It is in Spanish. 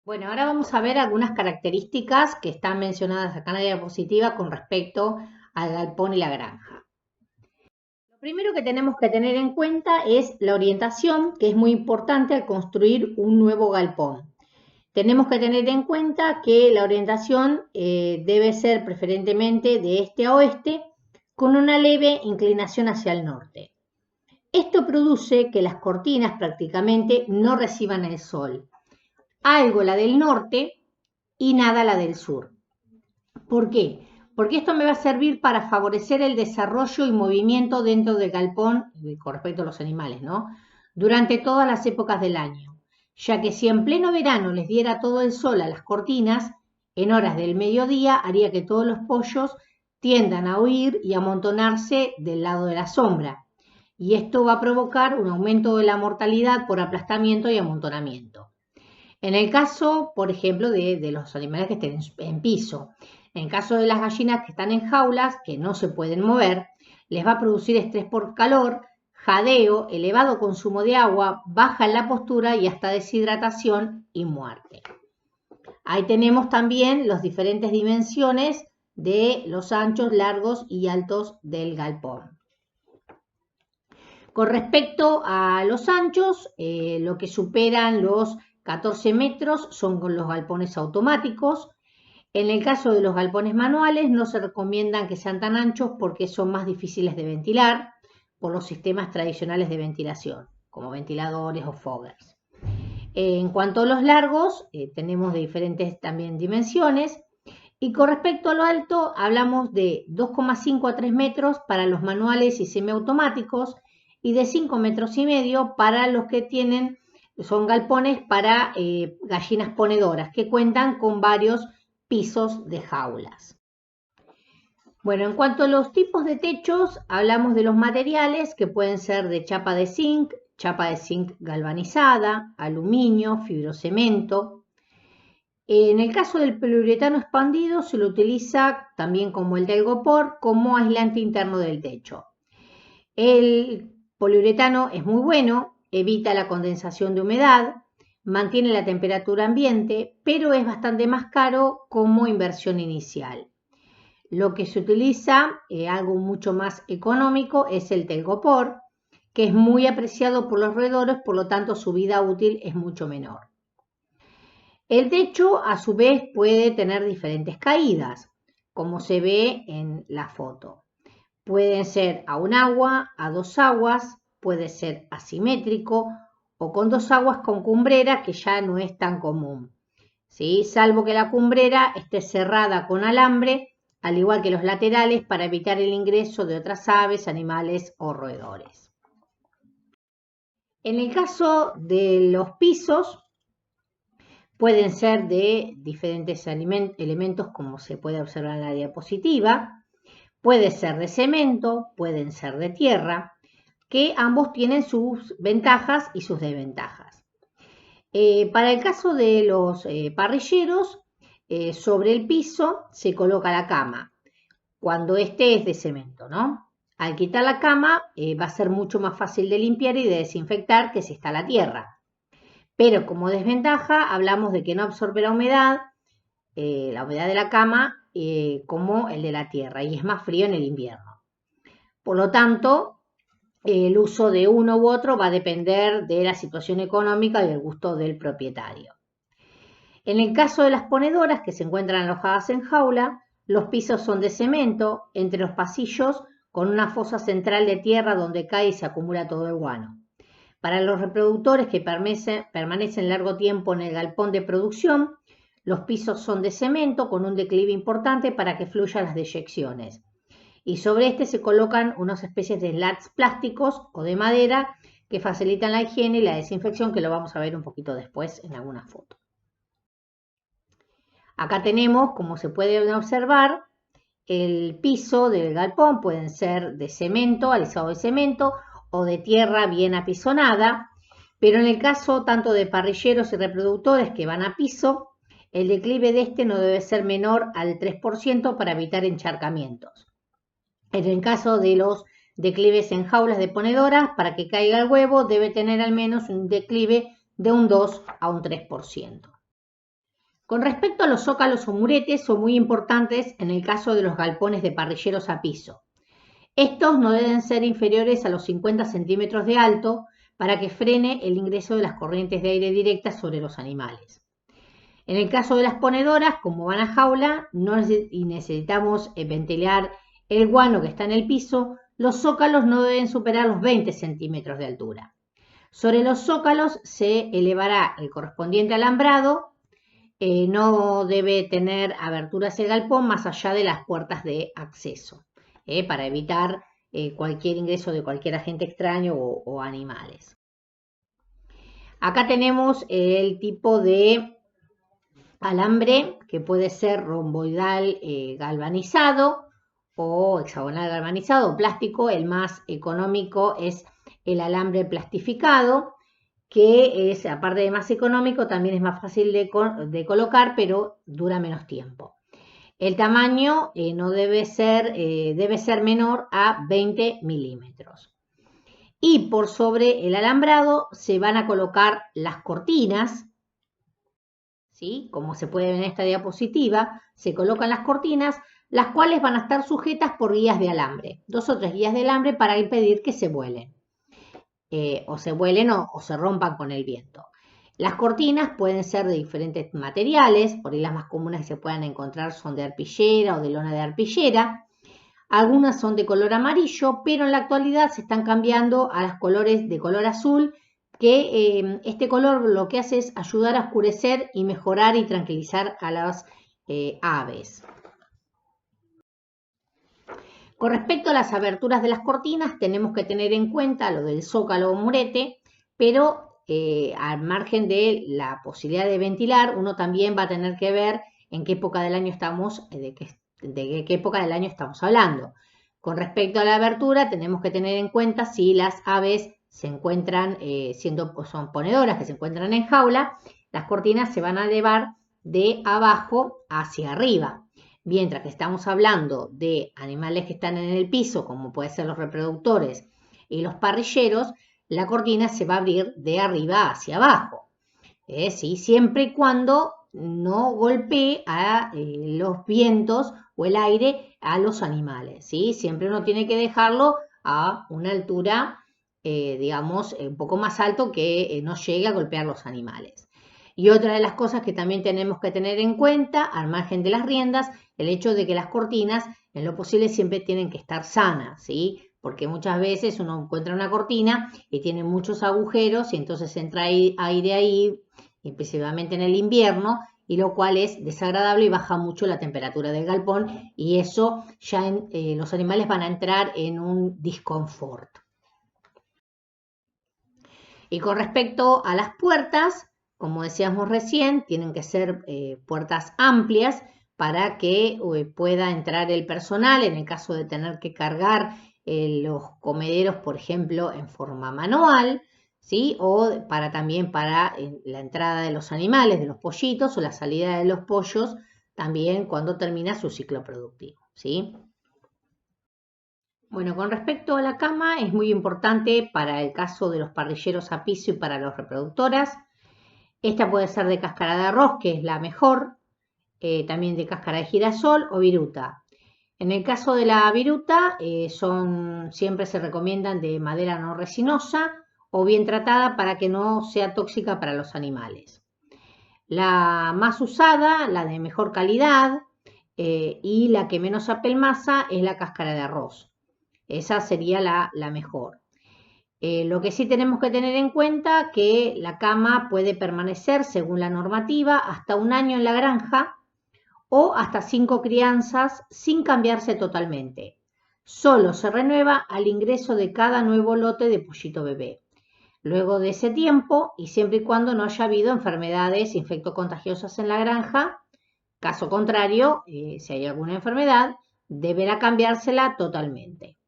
Bueno, ahora vamos a ver algunas características que están mencionadas acá en la diapositiva con respecto al galpón y la granja. Lo primero que tenemos que tener en cuenta es la orientación, que es muy importante al construir un nuevo galpón. Tenemos que tener en cuenta que la orientación debe ser preferentemente de este a oeste, con una leve inclinación hacia el norte. Esto produce que las cortinas prácticamente no reciban el sol. Algo la del norte y nada la del sur. ¿Por qué? Porque esto me va a servir para favorecer el desarrollo y movimiento dentro del galpón con respecto a los animales, ¿no? Durante todas las épocas del año, ya que si en pleno verano les diera todo el sol a las cortinas, en horas del mediodía haría que todos los pollos tiendan a huir y a amontonarse del lado de la sombra. Y esto va a provocar un aumento de la mortalidad por aplastamiento y amontonamiento. En el caso, por ejemplo, de los animales que estén en piso, en caso de las gallinas que están en jaulas, que no se pueden mover, les va a producir estrés por calor, jadeo, elevado consumo de agua, baja en la postura y hasta deshidratación y muerte. Ahí tenemos también las diferentes dimensiones de los anchos, largos y altos del galpón. Con respecto a los anchos, lo que superan los 14 metros son con los galpones automáticos. En el caso de los galpones manuales no se recomiendan que sean tan anchos porque son más difíciles de ventilar por los sistemas tradicionales de ventilación, como ventiladores o foggers. En cuanto a los largos, tenemos de diferentes también dimensiones. Y con respecto a lo alto, hablamos de 2,5 a 3 metros para los manuales y semiautomáticos y de 5 metros y medio para los que son galpones para gallinas ponedoras, que cuentan con varios pisos de jaulas. Bueno, en cuanto a los tipos de techos, hablamos de los materiales que pueden ser de chapa de zinc galvanizada, aluminio, fibrocemento. En el caso del poliuretano expandido se lo utiliza también como el telgopor como aislante interno del techo. El poliuretano es muy bueno, evita la condensación de humedad, mantiene la temperatura ambiente, pero es bastante más caro como inversión inicial. Lo que se utiliza, algo mucho más económico, es el telgopor, que es muy apreciado por los roedores, por lo tanto su vida útil es mucho menor. El techo, a su vez, puede tener diferentes caídas, como se ve en la foto. Pueden ser a un agua, a dos aguas, puede ser asimétrico o con dos aguas con cumbrera, que ya no es tan común, ¿sí? Salvo que la cumbrera esté cerrada con alambre, al igual que los laterales, para evitar el ingreso de otras aves, animales o roedores. En el caso de los pisos, pueden ser de diferentes elementos, como se puede observar en la diapositiva. Puede ser de cemento, pueden ser de tierra, que ambos tienen sus ventajas y sus desventajas. Para el caso de los parrilleros, sobre el piso se coloca la cama, cuando este es de cemento, ¿no? Al quitar la cama va a ser mucho más fácil de limpiar y de desinfectar que si está la tierra. Pero como desventaja hablamos de que no absorbe la humedad de la cama, como el de la tierra, y es más frío en el invierno. Por lo tanto, el uso de uno u otro va a depender de la situación económica y del gusto del propietario. En el caso de las ponedoras que se encuentran alojadas en jaula, los pisos son de cemento, entre los pasillos con una fosa central de tierra donde cae y se acumula todo el guano. Para los reproductores que permanecen largo tiempo en el galpón de producción, los pisos son de cemento con un declive importante para que fluyan las deyecciones. Y sobre este se colocan unas especies de slats plásticos o de madera que facilitan la higiene y la desinfección, que lo vamos a ver un poquito después en alguna foto. Acá tenemos, como se puede observar, el piso del galpón. Pueden ser de cemento, alisado de cemento, o de tierra bien apisonada, pero en el caso tanto de parrilleros y reproductores que van a piso, el declive de este no debe ser menor al 3% para evitar encharcamientos. En el caso de los declives en jaulas de ponedoras, para que caiga el huevo debe tener al menos un declive de un 2 a un 3%. Con respecto a los zócalos o muretes, son muy importantes en el caso de los galpones de parrilleros a piso. Estos no deben ser inferiores a los 50 centímetros de alto para que frene el ingreso de las corrientes de aire directas sobre los animales. En el caso de las ponedoras, como van a jaula y necesitamos ventilar el guano que está en el piso, los zócalos no deben superar los 20 centímetros de altura. Sobre los zócalos se elevará el correspondiente alambrado. No debe tener aberturas el galpón más allá de las puertas de acceso, para evitar cualquier ingreso de cualquier agente extraño o animales. Acá tenemos el tipo de alambre que puede ser romboidal galvanizado o hexagonal galvanizado o plástico. El más económico es el alambre plastificado, que es, aparte de más económico, también es más fácil de colocar, pero dura menos tiempo. El tamaño debe ser menor a 20 milímetros. Y por sobre el alambrado se van a colocar las cortinas, ¿sí? Como se puede ver en esta diapositiva, se colocan las cortinas, las cuales van a estar sujetas por guías de alambre, 2 o 3 guías de alambre para impedir que se vuelen. O se vuelen o se rompan con el viento. Las cortinas pueden ser de diferentes materiales, por ahí las más comunes que se puedan encontrar son de arpillera o de lona de arpillera. Algunas son de color amarillo, pero en la actualidad se están cambiando a los colores de color azul, que este color lo que hace es ayudar a oscurecer y mejorar y tranquilizar a las aves. Con respecto a las aberturas de las cortinas, tenemos que tener en cuenta lo del zócalo o murete, pero al margen de la posibilidad de ventilar, uno también va a tener que ver en qué época del año estamos, de qué época del año estamos hablando. Con respecto a la abertura, tenemos que tener en cuenta si las aves se encuentran, son ponedoras que se encuentran en jaula, las cortinas se van a elevar de abajo hacia arriba. Mientras que estamos hablando de animales que están en el piso, como pueden ser los reproductores y los parrilleros, la cortina se va a abrir de arriba hacia abajo. ¿Sí? Siempre y cuando no golpee a los vientos o el aire a los animales. ¿Sí? Siempre uno tiene que dejarlo a una altura, digamos, un poco más alto que no llegue a golpear los animales. Y otra de las cosas que también tenemos que tener en cuenta, al margen de las riendas, el hecho de que las cortinas, en lo posible, siempre tienen que estar sanas, ¿sí? Porque muchas veces uno encuentra una cortina y tiene muchos agujeros y entonces entra aire ahí, especialmente en el invierno, y lo cual es desagradable y baja mucho la temperatura del galpón y eso ya los animales van a entrar en un disconfort. Y con respecto a las puertas, como decíamos recién, tienen que ser puertas amplias para que pueda entrar el personal en el caso de tener que cargar los comederos, por ejemplo, en forma manual, ¿sí? O también para la entrada de los animales, de los pollitos, o la salida de los pollos, también cuando termina su ciclo productivo, ¿sí? Bueno, con respecto a la cama, es muy importante para el caso de los parrilleros a piso y para las reproductoras. Esta puede ser de cáscara de arroz, que es la mejor, también de cáscara de girasol o viruta. En el caso de la viruta, siempre se recomiendan de madera no resinosa o bien tratada para que no sea tóxica para los animales. La más usada, la de mejor calidad y la que menos apelmaza es la cáscara de arroz. Esa sería la mejor. Lo que sí tenemos que tener en cuenta que la cama puede permanecer, según la normativa, hasta 1 año en la granja o hasta 5 crianzas sin cambiarse totalmente. Solo se renueva al ingreso de cada nuevo lote de pollito bebé. Luego de ese tiempo, y siempre y cuando no haya habido enfermedades infectocontagiosas en la granja, caso contrario, si hay alguna enfermedad, deberá cambiársela totalmente.